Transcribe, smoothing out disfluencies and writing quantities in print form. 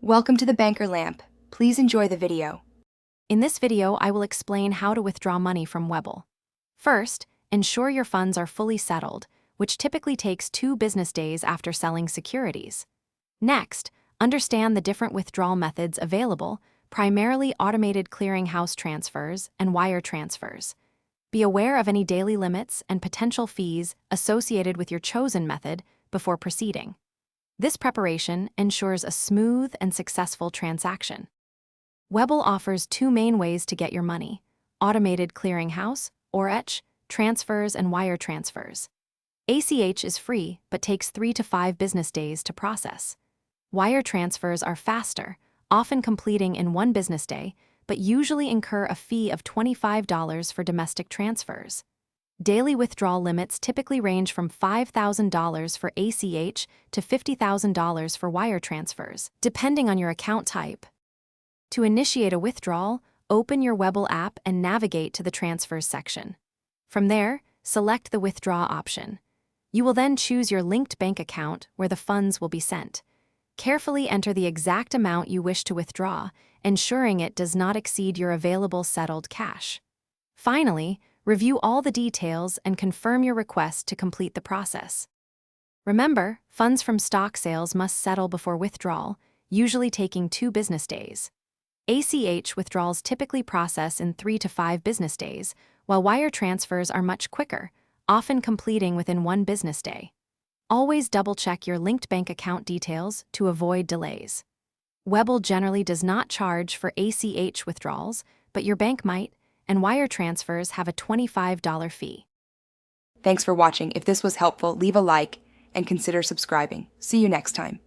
Welcome to the Banker Lamp. Please enjoy the video. In this video, I will explain how to withdraw money from Webull. First, ensure your funds are fully settled, which typically takes 2 business days after selling securities. Next, understand the different withdrawal methods available, primarily automated clearinghouse transfers and wire transfers. Be aware of any daily limits and potential fees associated with your chosen method before proceeding. This preparation ensures a smooth and successful transaction. Webull offers 2 main ways to get your money: automated clearinghouse, or ACH, transfers and wire transfers. ACH is free but takes 3 to 5 business days to process. Wire transfers are faster, often completing in 1 business day, but usually incur a fee of $25 for domestic transfers. Daily withdrawal limits typically range from $5,000 for ACH to $50,000 for wire transfers, depending on your account type. To initiate a withdrawal, open your Webull app and navigate to the Transfers section. From there, select the Withdraw option. You will then choose your linked bank account where the funds will be sent. Carefully enter the exact amount you wish to withdraw, ensuring it does not exceed your available settled cash. Finally, review all the details and confirm your request to complete the process. Remember, funds from stock sales must settle before withdrawal, usually taking 2 business days. ACH withdrawals typically process in 3 to 5 business days, while wire transfers are much quicker, often completing within 1 business day. Always double-check your linked bank account details to avoid delays. Webull generally does not charge for ACH withdrawals, but your bank might, and wire transfers have a $25 fee. Thanks for watching. If this was helpful, leave a like and consider subscribing. See you next time.